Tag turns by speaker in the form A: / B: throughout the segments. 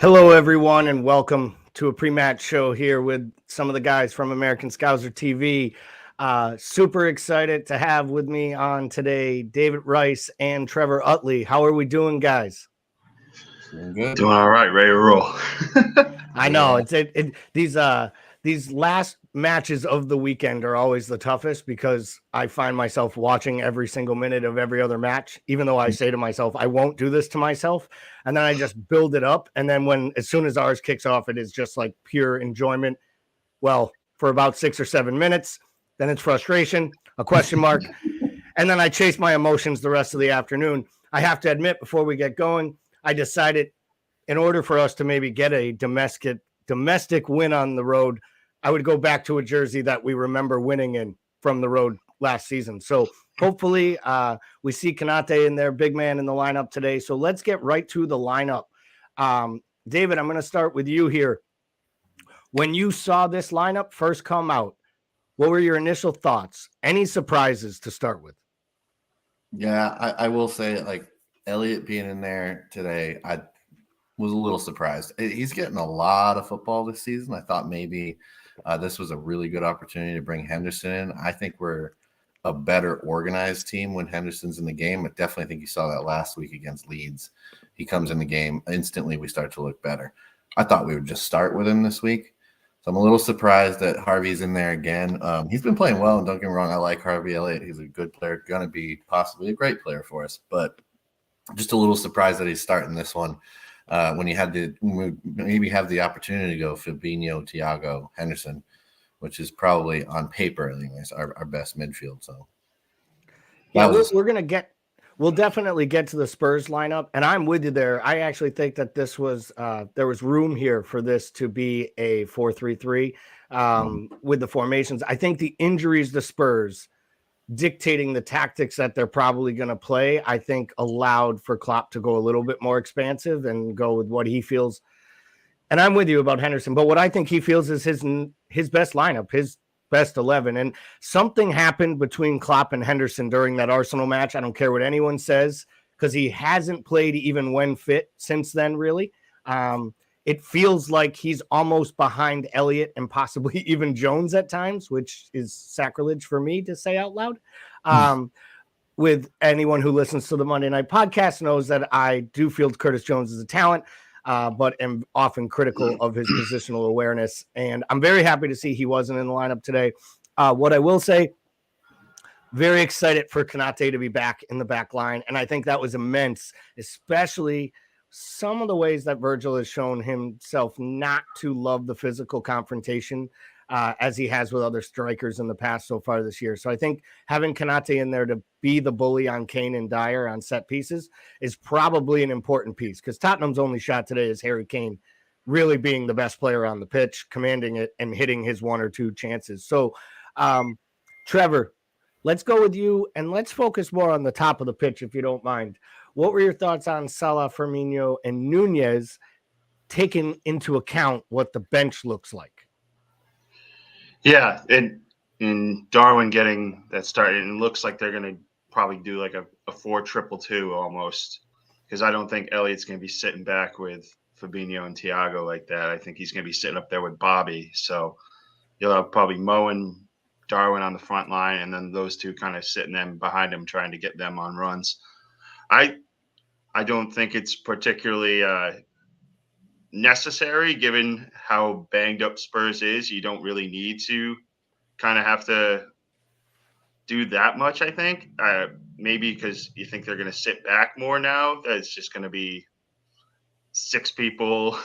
A: Hello, everyone, and welcome to a pre-match show here with some of the guys from American Scouser TV. Super excited to have with me on today David Rice and Trevor Utley. How are we doing, guys?
B: Doing good.
C: Doing all right, ready to roll.
A: I know these last matches of the weekend are always the toughest because I find myself watching every single minute of every other match, even though I say to myself, I won't do this to myself. And then I just build it up. And then as soon as ours kicks off, it is just like pure enjoyment. Well, for about 6 or 7 minutes, then it's frustration, a question mark. And then I chase my emotions the rest of the afternoon. I have to admit, before we get going, I decided in order for us to maybe get a domestic win on the road, I would go back to a jersey that we remember winning in from the road last season. So hopefully we see Konate in there, big man in the lineup today. So let's get right to the lineup. David, I'm going to start with you here. When you saw this lineup first come out, what were your initial thoughts? Any surprises to start with?
B: Yeah, I will say, like, Elliott being in there today, I was a little surprised. He's getting a lot of football this season. I thought maybe this was a really good opportunity to bring Henderson in. I think we're a better organized team when Henderson's in the game. I definitely think you saw that last week against Leeds. He comes in the game, instantly we start to look better. I thought we would just start with him this week. So I'm a little surprised that Harvey's in there again. He's been playing well, and don't get me wrong, I like Harvey Elliott. He's a good player, going to be possibly a great player for us. But just a little surprised that he's starting this one when you had to maybe have the opportunity to go Fabinho, Thiago, Henderson, which is probably on paper, anyways, our best midfield. So
A: yeah, we'll definitely get to the Spurs lineup, and I'm with you there. I actually think that this was there was room here for this to be a 4-3-3 with the formations. I think the injuries to Spurs dictating the tactics that they're probably going to play, I think allowed for Klopp to go a little bit more expansive and go with what he feels. And I'm with you about Henderson, but what I think he feels is his best lineup, his best 11. And something happened between Klopp and Henderson during that Arsenal match. I don't care what anyone says, because he hasn't played even when fit since then, really. It feels like he's almost behind Elliott and possibly even Jones at times, which is sacrilege for me to say out loud. With anyone who listens to the Monday Night Podcast knows that I do feel Curtis Jones is a talent, but am often critical of his positional awareness. And I'm very happy to see he wasn't in the lineup today. What I will say, very excited for Konate to be back in the back line. And I think that was immense, especially some of the ways that Virgil has shown himself not to love the physical confrontation as he has with other strikers in the past so far this year. So I think having Konate in there to be the bully on Kane and Dyer on set pieces is probably an important piece, because Tottenham's only shot today is Harry Kane really being the best player on the pitch, commanding it and hitting his one or two chances. So Trevor, let's go with you and let's focus more on the top of the pitch, if you don't mind. What were your thoughts on Salah, Firmino, and Nunez, taking into account what the bench looks like?
C: Yeah, and Darwin getting that started, and it looks like they're going to probably do like a 4-2-2 almost, because I don't think Elliott's going to be sitting back with Fabinho and Thiago like that. I think he's going to be sitting up there with Bobby. So you'll have probably Mo and Darwin on the front line, and then those two kind of sitting them behind him, trying to get them on runs. I don't think it's particularly necessary, given how banged up Spurs is. You don't really need to kind of have to do that much, I think. Maybe because you think they're going to sit back more now. That it's just going to be 6 people,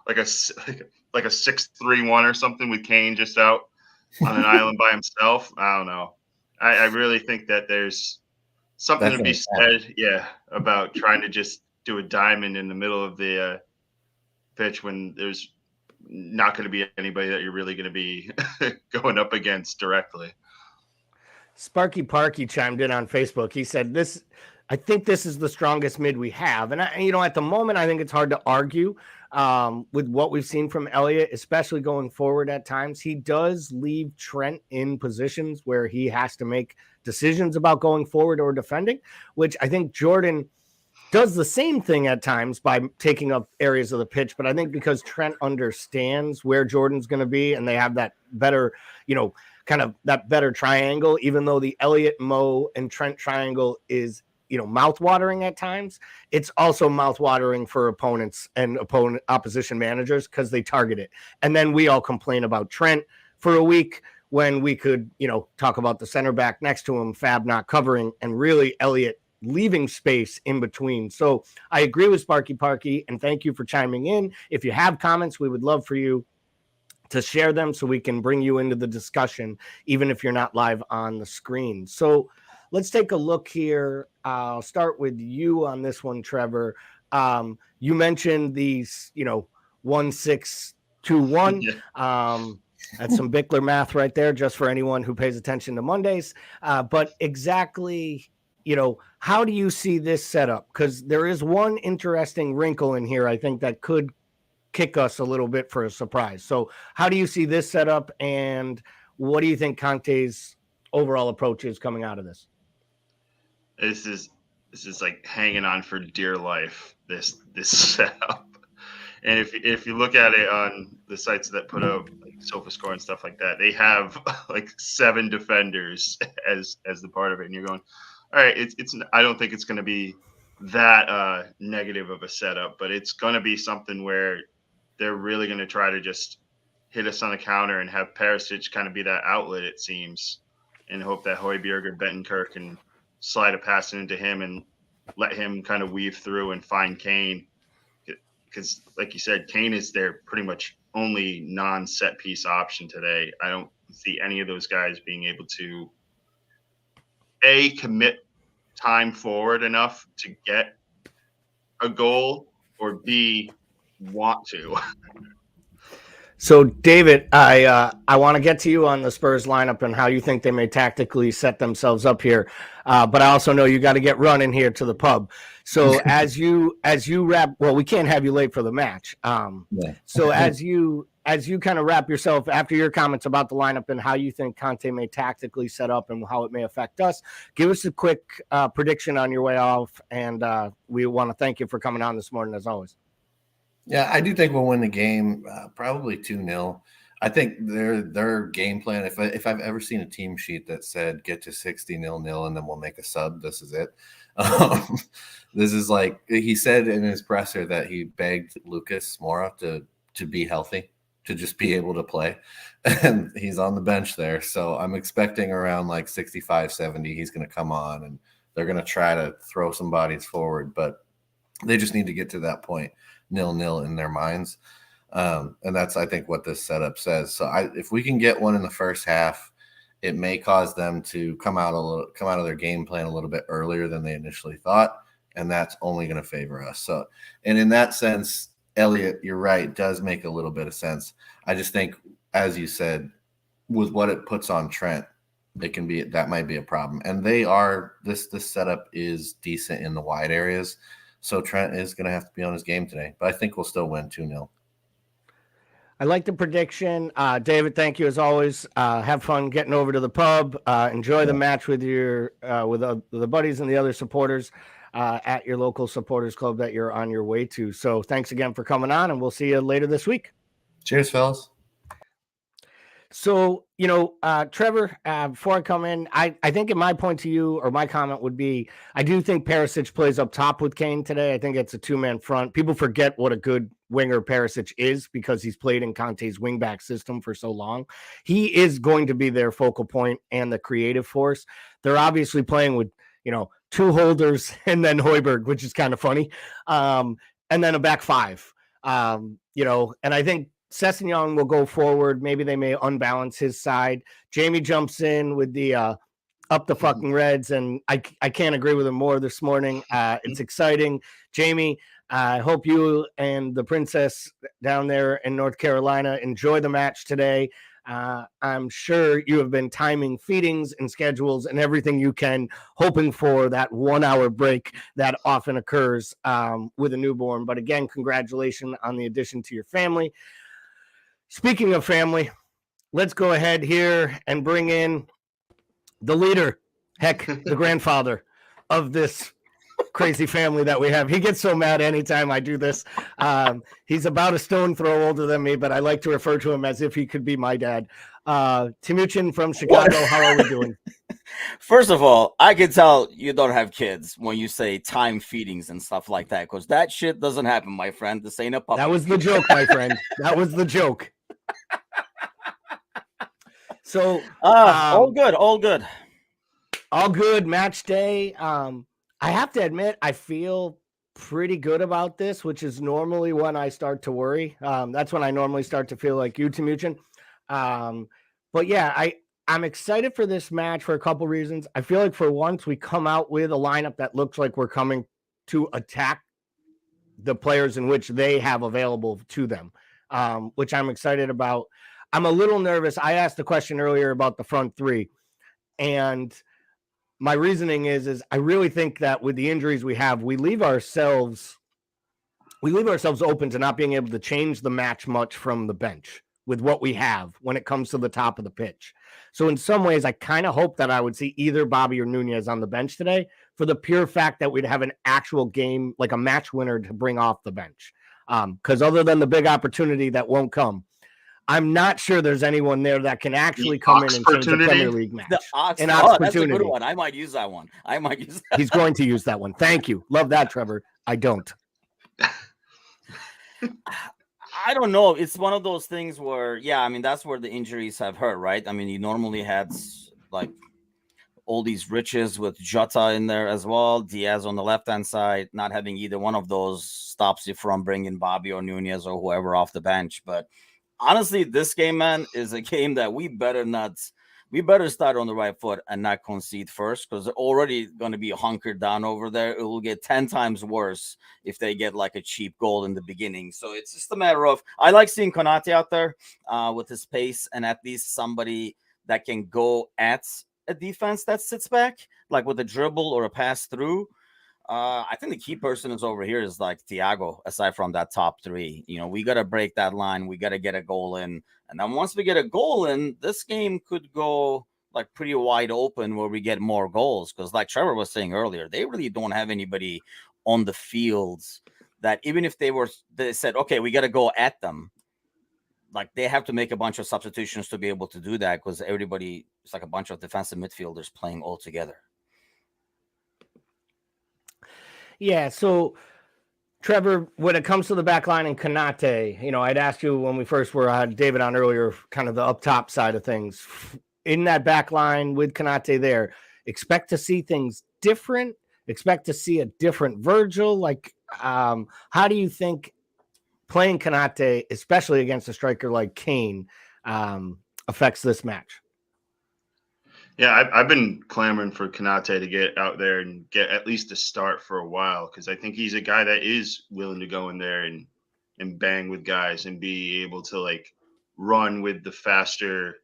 C: like a 6-3-1 or something, with Kane just out on an island by himself. I don't know. I really think that there's something to be said, about trying to just do a diamond in the middle of the pitch when there's not going to be anybody that you're really going to be going up against directly.
A: Sparky Parky chimed in on Facebook. He said, I think this is the strongest mid we have. And at the moment, I think it's hard to argue with what we've seen from Elliott, especially going forward at times. He does leave Trent in positions where he has to make decisions about going forward or defending, which I think Jordan does the same thing at times by taking up areas of the pitch. But I think because Trent understands where Jordan's going to be and they have that better, kind of that better triangle, even though the Elliott, Mo, and Trent triangle is, mouth-watering at times, it's also mouth-watering for opponents and opposition managers because they target it. And then we all complain about Trent for a week when we could, talk about the center back next to him, Fab not covering, and really Elliott leaving space in between. So I agree with Sparky Parky, and thank you for chiming in. If you have comments, we would love for you to share them so we can bring you into the discussion, even if you're not live on the screen. So let's take a look here. I'll start with you on this one, Trevor. You mentioned these, 1-6-2-1. That's some Bickler math right there, just for anyone who pays attention to Mondays. But exactly, how do you see this setup? Because there is one interesting wrinkle in here, I think, that could kick us a little bit for a surprise. So how do you see this setup, and what do you think Conte's overall approach is coming out of this?
C: This is like hanging on for dear life, this setup. And if you look at it on the sites that put out like SofaScore and stuff like that, they have like 7 defenders as the part of it. And you're going, all right, it's I don't think it's going to be that negative of a setup, but it's going to be something where they're really going to try to just hit us on a counter and have Perisic kind of be that outlet, it seems, and hope that Højbjerg or Bentancur can slide a pass into him and let him kind of weave through and find Kane. Because, like you said, Kane is their pretty much only non-set piece option today. I don't see any of those guys being able to, A, commit time forward enough to get a goal, or B, want to.
A: So, David, I want to get to you on the Spurs lineup and how you think they may tactically set themselves up here. But I also know you got to get running here to the pub. So as you wrap, well, we can't have you late for the match. So as you kind of wrap yourself after your comments about the lineup and how you think Conte may tactically set up and how it may affect us, give us a quick prediction on your way off. And we want to thank you for coming on this morning, as always.
B: Yeah, I do think we'll win the game, probably 2-0. I think their game plan, if I've ever seen a team sheet that said get to 60 0-0 and then we'll make a sub, this is it. This is like he said in his presser that he begged Lucas Moura to be healthy, to just be able to play. And he's on the bench there. So I'm expecting around like 65, 70, he's going to come on and they're going to try to throw some bodies forward. But they just need to get to that point, 0-0 in their minds. And that's, I think, what this setup says. So if we can get one in the first half, it may cause them to come out of their game plan a little bit earlier than they initially thought. And that's only going to favor us. So, and in that sense, Elliot, you're right, does make a little bit of sense. I just think, as you said, with what it puts on Trent, that might be a problem. And this setup is decent in the wide areas. So Trent is going to have to be on his game today, but I think we'll still win 2-0.
A: I like the prediction. David, thank you as always. Have fun getting over to the pub. Enjoy the match with your with the buddies and the other supporters at your local supporters club that you're on your way to. So thanks again for coming on, and we'll see you later this week.
B: Cheers, fellas.
A: So, Trevor, before I come in, I think in my point to you, or my comment would be, I do think Perisic plays up top with Kane today. I think it's a 2-man front. People forget what a good winger Perisic is because he's played in Conte's wingback system for so long. He is going to be their focal point and the creative force. They're obviously playing with, 2 holders and then Højbjerg, which is kind of funny. And then a back 5, and I think Sessegnon will go forward. Maybe they may unbalance his side. Jamie jumps in with the up the fucking Reds, and I can't agree with him more this morning. It's exciting. Jamie, I hope you and the princess down there in North Carolina enjoy the match today. I'm sure you have been timing feedings and schedules and everything you can, hoping for that 1-hour break that often occurs with a newborn. But again, congratulations on the addition to your family. Speaking of family, let's go ahead here and bring in the leader, the grandfather of this crazy family that we have. He gets so mad anytime I do this. He's about a stone throw older than me, but I like to refer to him as if he could be my dad. Timuchin from Chicago, how are we doing?
D: First of all, I can tell you don't have kids when you say time feedings and stuff like that, because that shit doesn't happen, my friend. This ain't a puppy.
A: That was the joke, my friend. That was the joke. So,
D: all good, all good.
A: All good, match day. I have to admit, I feel pretty good about this, which is normally when I start to worry. That's when I normally start to feel like you, Timuchin. But yeah, I'm excited for this match for a couple reasons. I feel like for once we come out with a lineup that looks like we're coming to attack the players in which they have available to them, which I'm excited about. I'm a little nervous. I asked the question earlier about the front three, and my reasoning is I really think that with the injuries we have, we leave ourselves open to not being able to change the match much from the bench with what we have when it comes to the top of the pitch. So in some ways, I kind of hope that I would see either Bobby or Nunez on the bench today for the pure fact that we'd have an actual game, like a match winner to bring off the bench. Because other than the big opportunity that won't come, I'm not sure there's anyone there that can actually come in and change the Premier League match.
D: An
A: opportunity.
D: That's a good one. I might use that one.
A: He's going to use that one. Thank you. Love that, Trevor. I don't.
D: I don't know. It's one of those things where, that's where the injuries have hurt, right? I mean, you normally had like all these riches with Jota in there as well. Diaz on the left-hand side, not having either one of those stops you from bringing Bobby or Nunez or whoever off the bench. But honestly, this game, man, is a game that we better start on the right foot and not concede first, because they're already going to be hunkered down over there. It will get 10 times worse if they get like a cheap goal in the beginning. So it's just a matter of, I like seeing Konate out there with his pace and at least somebody that can go at a defense that sits back, like with a dribble or a pass through. I think the key person is over here is like Thiago, aside from that top three. We got to break that line. We got to get a goal in. And then once we get a goal in, this game could go like pretty wide open where we get more goals. Because like Trevor was saying earlier, they really don't have anybody on the fields that even if they said, okay, we got to go at them, like they have to make a bunch of substitutions to be able to do that, because everybody, it's like a bunch of defensive midfielders playing all together.
A: Yeah, so Trevor, when it comes to the back line and Konate, I'd asked you when we first had David on earlier, kind of the up top side of things. In that back line with Konate there, expect to see things different? Expect to see a different Virgil? Like, how do you think playing Konate, especially against a striker like Kane, affects this match?
C: Yeah, I've been clamoring for Konate to get out there and get at least a start for a while, because I think he's a guy that is willing to go in there and bang with guys and be able to like run with the faster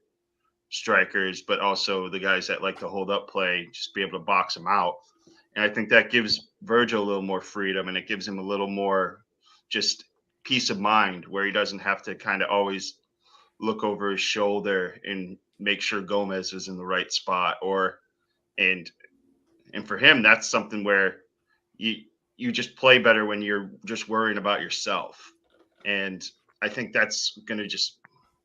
C: strikers, but also the guys that like to hold up play, just be able to box them out. And I think that gives Virgil a little more freedom, and it gives him a little more just peace of mind where he doesn't have to kind of always look over his shoulder and make sure Gomez is in the right spot, and for him, that's something where you just play better when you're just worrying about yourself. And I think that's going to just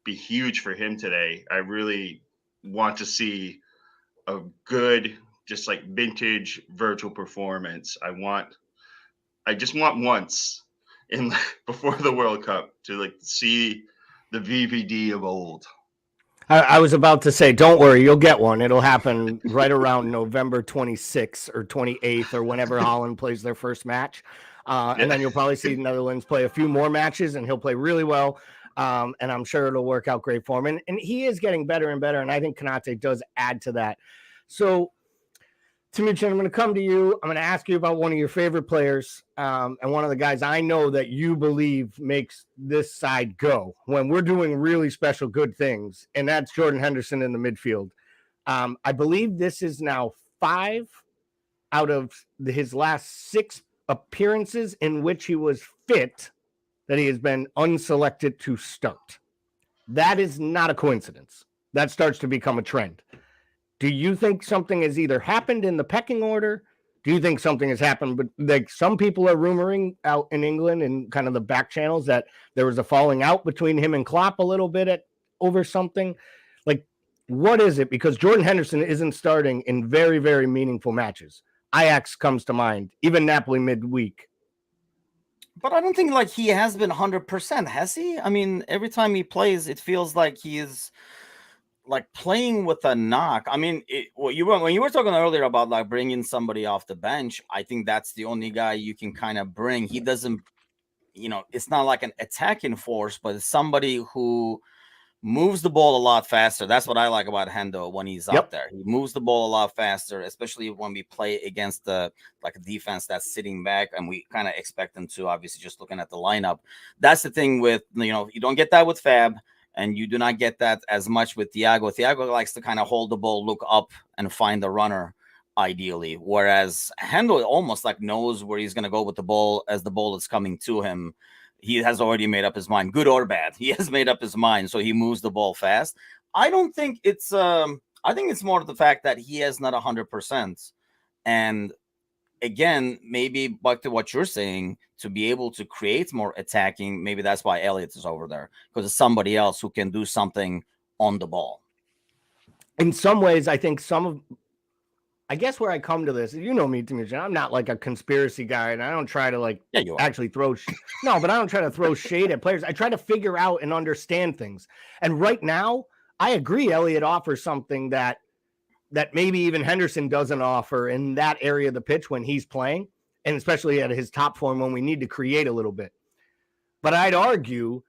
C: be huge for him today. I really want to see a good, just like vintage Virgil performance. I just want once before the World Cup to like see the VVD of old.
A: I was about to say, don't worry, you'll get one. It'll happen right around November 26th or 28th or whenever Holland plays their first match. And then you'll probably see Netherlands play a few more matches, and he'll play really well. And I'm sure it'll work out great for him. And he is getting better and better, and I think Konate does add to that. So, Timuchin, I'm going to come to you. I'm going to ask you about one of your favorite players and one of the guys I know that you believe makes this side go when we're doing really special good things, and that's Jordan Henderson in the midfield. I believe this is now 5 out of his last 6 appearances in which he was fit that he has been unselected to start. That is not a coincidence. That starts to become a trend. Do you think something has either happened in the pecking order Do you think something has happened? But like some people are rumoring out in England and kind of the back channels that there was a falling out between him and Klopp a little bit over something. Like, what is it? Because Jordan Henderson isn't starting in very, very meaningful matches. Ajax comes to mind, even Napoli midweek.
D: But I don't think like he has been 100%, has he? I mean, every time he plays, it feels like he is like playing with a knock. I mean, when you were talking earlier about like bringing somebody off the bench, I think that's the only guy you can kind of bring. He doesn't, it's not like an attacking force, but it's somebody who moves the ball a lot faster. That's what I like about Hendo when he's out there. He moves the ball a lot faster, especially when we play against like a defense that's sitting back, and we kind of expect them to, obviously, just looking at the lineup. That's the thing with, you don't get that with Fab, and you do not get that as much with Thiago. Thiago likes to kind of hold the ball, look up, and find the runner, ideally. Whereas Hendo almost like knows where he's going to go with the ball as the ball is coming to him. He has already made up his mind, good or bad. He has made up his mind, so he moves the ball fast. I don't think it's I think it's more the fact that he is not 100%. And again, maybe back to what you're saying, to be able to create more attacking, maybe that's why Elliott is over there, because it's somebody else who can do something on the ball.
A: In some ways, I think I guess where I come to this, you know me, Dimitri, I'm not like a conspiracy guy, and I don't try to actually throw no, but I don't try to throw shade at players. I try to figure out and understand things. And right now, I agree Elliott offers something that maybe even Henderson doesn't offer in that area of the pitch when he's playing, and especially at his top form when we need to create a little bit. But I'd argue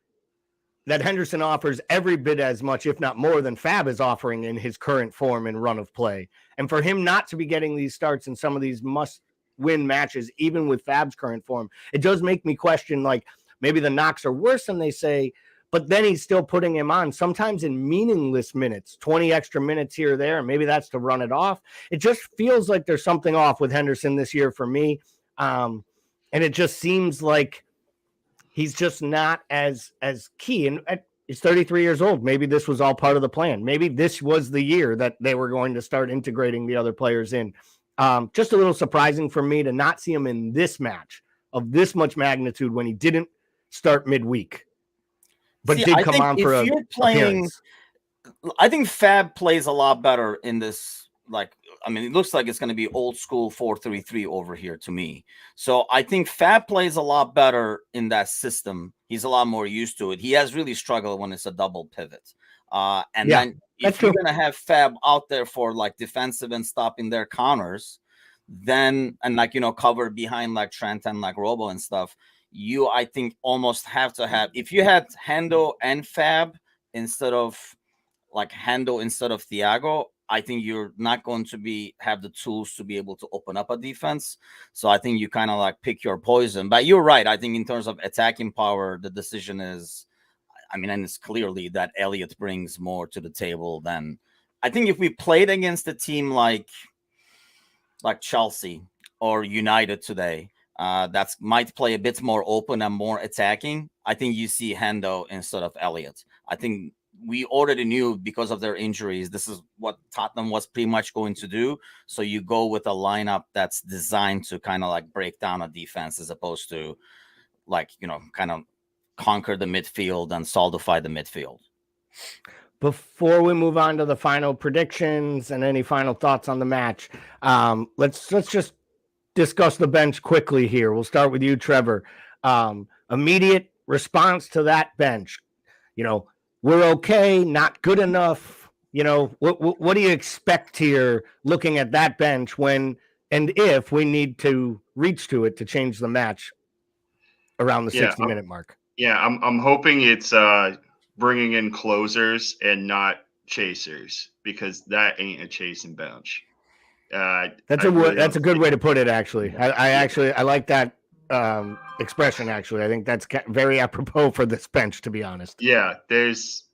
A: that Henderson offers every bit as much, if not more, than Fab is offering in his current form and run of play. And for him not to be getting these starts in some of these must-win matches, even with Fab's current form, it does make me question, like, maybe the knocks are worse than they say, but then he's still putting him on, sometimes in meaningless minutes, 20 extra minutes here or there, and maybe that's to run it off. It just feels like there's something off with Henderson this year for me. And it just seems like he's just not as key. And he's 33 years old. Maybe this was all part of the plan. Maybe this was the year that they were going to start integrating the other players in. Just a little surprising for me to not see him in this match of this much magnitude when he didn't start midweek, but did come on for a appearance.
D: I think Fab plays a lot better in this. It looks like it's going to be old school 4-3-3 over here to me. So I think Fab plays a lot better in that system. He's a lot more used to it. He has really struggled when it's a double pivot. Then if you're going to have Fab out there for like defensive and stopping their counters, then, and cover behind like Trent and like Robo and stuff, you, I think, almost have to have, if you had Hendo and Fab instead of Thiago, I think you're not going to have the tools to be able to open up a defense. So I think you kind of like pick your poison. But you're right. I think in terms of attacking power, the decision is, and it's clearly that Elliott brings more to the table than, I think if we played against a team like Chelsea or United today, that might play a bit more open and more attacking, I think you see Hendo instead of Elliott. I think we already knew because of their injuries, this is what Tottenham was pretty much going to do. So you go with a lineup that's designed to kind of like break down a defense as opposed to kind of conquer the midfield and solidify the midfield.
A: Before we move on to the final predictions and any final thoughts on the match, let's just discuss the bench quickly here. We'll start with you, Trevor. Immediate response to that bench. We're okay, not good enough. What do you expect here looking at that bench when and if we need to reach to it to change the match around the 60-minute mark?
C: Yeah, I'm hoping it's bringing in closers and not chasers, because that ain't a chasing bench.
A: That's a good way to put it, actually. I like that expression, actually. I think that's very apropos for this bench, to be honest.
C: Yeah, there's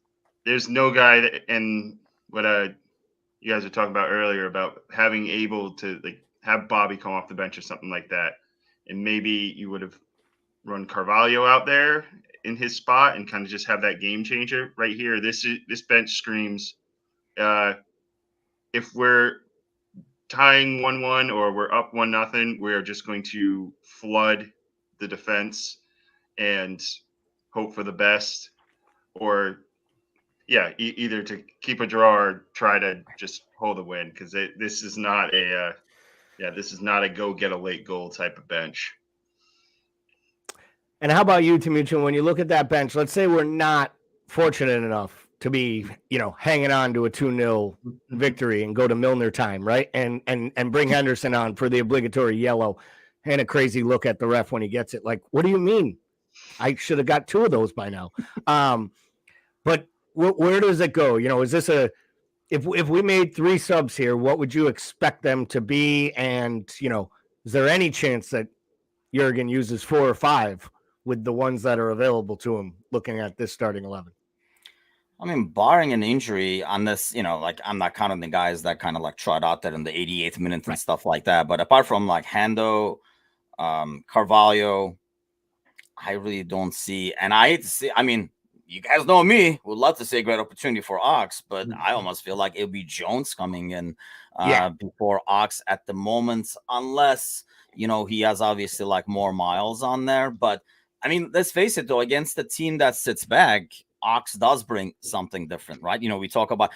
C: no guy and what you guys were talking about earlier about having able to have Bobby come off the bench or something like that, and maybe you would have run Carvalho out there in his spot and kind of just have that game changer right here. This bench screams, if we're tying 1-1 or we're up 1-0, we're just going to flood the defense and hope for the best, or either to keep a draw or try to just hold a win, because this is not a go get a late goal type of bench.
A: And how about you, Timuchin? When you look at that bench, let's say we're not fortunate enough to be, hanging on to a 2-0 victory and go to Milner time, right? And bring Henderson on for the obligatory yellow and a crazy look at the ref when he gets it. Like, what do you mean? I should have got 2 of those by now. But where does it go? Is this if we made 3 subs here, what would you expect them to be? And, is there any chance that Jurgen uses 4 or 5 with the ones that are available to him looking at this starting 11?
D: I mean, barring an injury on this, I'm not counting the guys that kind of like trot out there in the 88th minute and stuff like that. But apart from like Hando, Carvalho, I really don't see. And I hate to see, you guys know me, would love to see a great opportunity for Ox, but I almost feel like it'll be Jones coming in before Ox at the moment, unless, he has obviously like more miles on there. But let's face it, though, against the team that sits back, Ox does bring something different, right? We talk about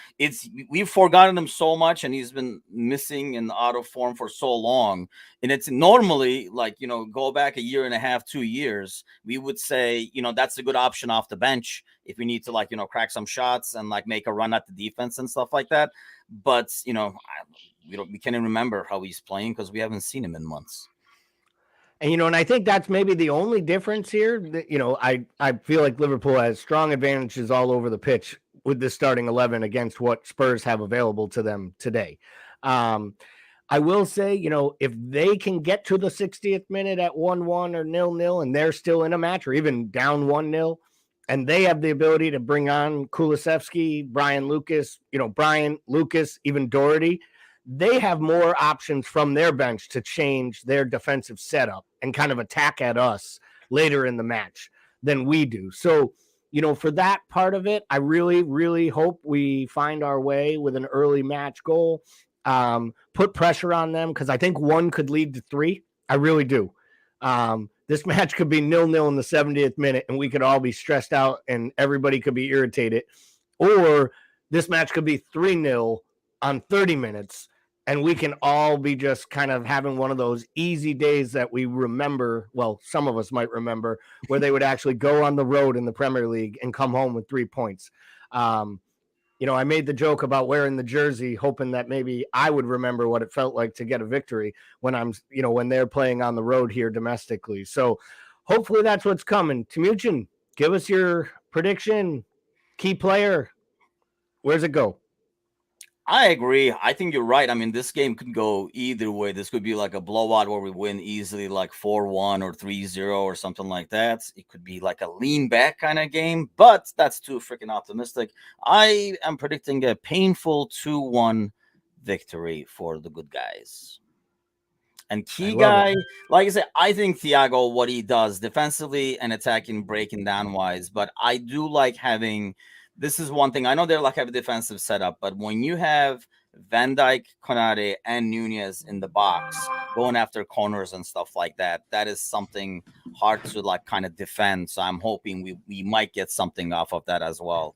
D: we've forgotten him so much, and he's been missing and out of form for so long. And it's normally like, go back a year and a half, 2 years, we would say, that's a good option off the bench if we need to crack some shots and make a run at the defense and stuff like that. But, we can't even remember how he's playing because we haven't seen him in months.
A: And, and I think that's maybe the only difference here. That, I feel like Liverpool has strong advantages all over the pitch with this starting 11 against what Spurs have available to them today. I will say, if they can get to the 60th minute at 1-1 or 0-0 and they're still in a match or even down 1-0, and they have the ability to bring on Kulusevski, Brian Lucas, even Doherty, they have more options from their bench to change their defensive setup and kind of attack at us later in the match than we do. So, for that part of it, I really, really hope we find our way with an early match goal, put pressure on them, because I think 1 could lead to 3. I really do. This match could be 0-0 in the 70th minute and we could all be stressed out and everybody could be irritated. Or this match could be 3-0 on 30 minutes. And we can all be just kind of having one of those easy days that we remember. Well, some of us might remember, where they would actually go on the road in the Premier League and come home with 3 points. I made the joke about wearing the jersey, hoping that maybe I would remember what it felt like to get a victory when when they're playing on the road here domestically. So hopefully that's what's coming. Timuchin, give us your prediction. Key player. Where's it go?
D: I agree. I think you're right. This game could go either way. This could be like a blowout where we win easily, like 4-1 or 3-0 or something like that. It could be like a lean back kind of game, but that's too freaking optimistic. I am predicting a painful 2-1 victory for the good guys. And key guy, like I said, I think Thiago, what he does defensively and attacking, breaking down wise, but I do like having. This is one thing. I know they're have a defensive setup, but when you have Van Dijk, Konate, and Nunez in the box going after corners and stuff like that, that is something hard to kind of defend. So I'm hoping we might get something off of that as well.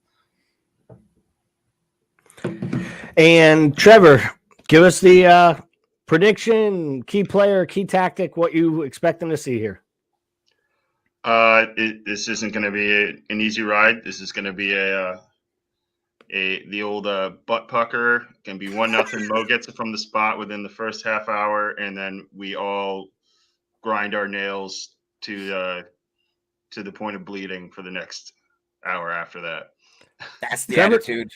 A: And Trevor, give us the prediction, key player, key tactic, what you expect them to see here.
C: This isn't going to be an easy ride. This is going to be the old butt pucker. It can be 1-0. Mo gets it from the spot within the first half hour, and then we all grind our nails to the point of bleeding for the next hour after that.
D: That's the attitude.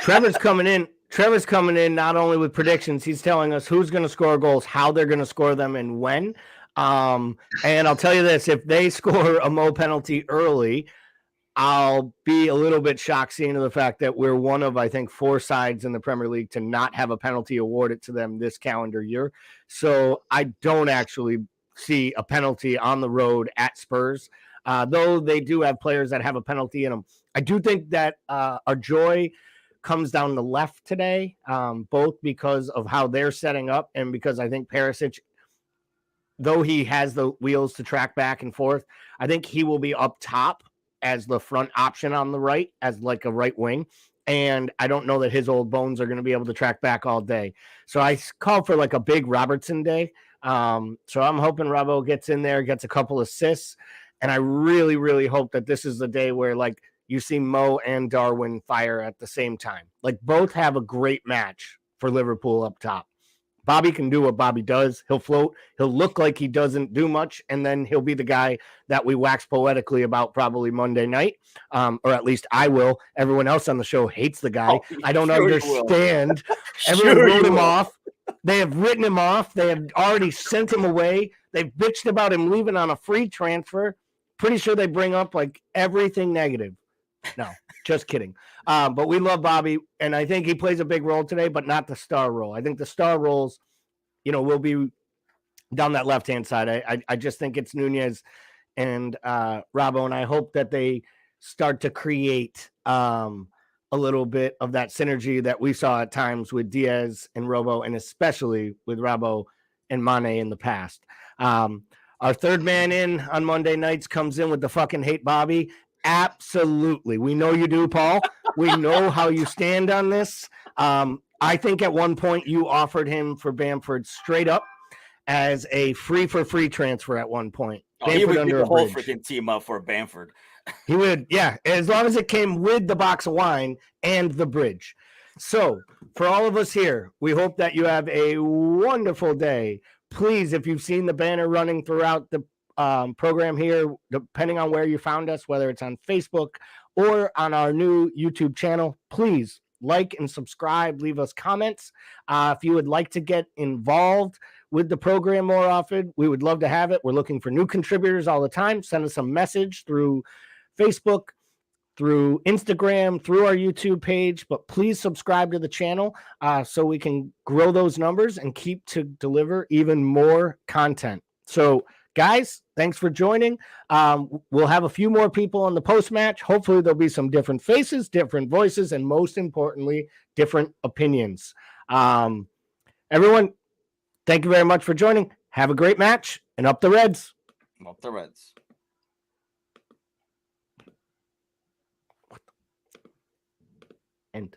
A: Trevor's coming in not only with predictions, he's telling us who's going to score goals, how they're going to score them, and when. And I'll tell you this, if they score a Mo penalty early, I'll be a little bit shocked seeing the fact that we're one of, I think, 4 sides in the Premier League to not have a penalty awarded to them this calendar year. So I don't actually see a penalty on the road at Spurs, though they do have players that have a penalty in them. I do think that Arjoy comes down the left today, both because of how they're setting up and because I think Perisic, though he has the wheels to track back and forth, I think he will be up top as the front option on the right, as like a right wing. And I don't know that his old bones are going to be able to track back all day. So I call for like a big Robertson day. So I'm hoping Robbo gets in there, gets a couple assists. And I really, really hope that this is the day where like you see Mo and Darwin fire at the same time. Like both have a great match for Liverpool up top. Bobby can do what Bobby does. He'll float. He'll look like he doesn't do much, and then he'll be the guy that we wax poetically about probably Monday night, or at least I will. Everyone else on the show hates the guy. I don't understand. Everyone wrote him off. They have written him off. They have already sent him away. They've bitched about him leaving on a free transfer. Pretty sure they bring up like everything negative. No, just kidding. But we love Bobby, and I think he plays a big role today, but not the star role. I think the star roles, will be down that left-hand side. I just think it's Nunez and Robbo, and I hope that they start to create a little bit of that synergy that we saw at times with Diaz and Robo, and especially with Robbo and Mane in the past. Our third man in on Monday nights comes in with the fucking hate Bobby. Absolutely. We know you do, Paul. We know how you stand on this. I think at one point you offered him for Bamford straight up as a free transfer at one point.
D: He would give the whole freaking team up for Bamford.
A: He would, yeah, as long as it came with the box of wine and the bridge. So for all of us here, we hope that you have a wonderful day. Please, if you've seen the banner running throughout the program here, depending on where you found us, whether it's on Facebook or on our new YouTube channel, please like and subscribe, leave us comments. If you would like to get involved with the program more often, we would love to have it. We're looking for new contributors all the time. Send us a message through Facebook, through Instagram, through our YouTube page, but please subscribe to the channel so we can grow those numbers and keep to deliver even more content. So guys, thanks for joining. We'll have a few more people on the post-match. Hopefully there'll be some different faces, different voices, and most importantly, different opinions. Everyone, thank you very much for joining. Have a great match, and up the Reds.
D: Up the Reds.
A: End.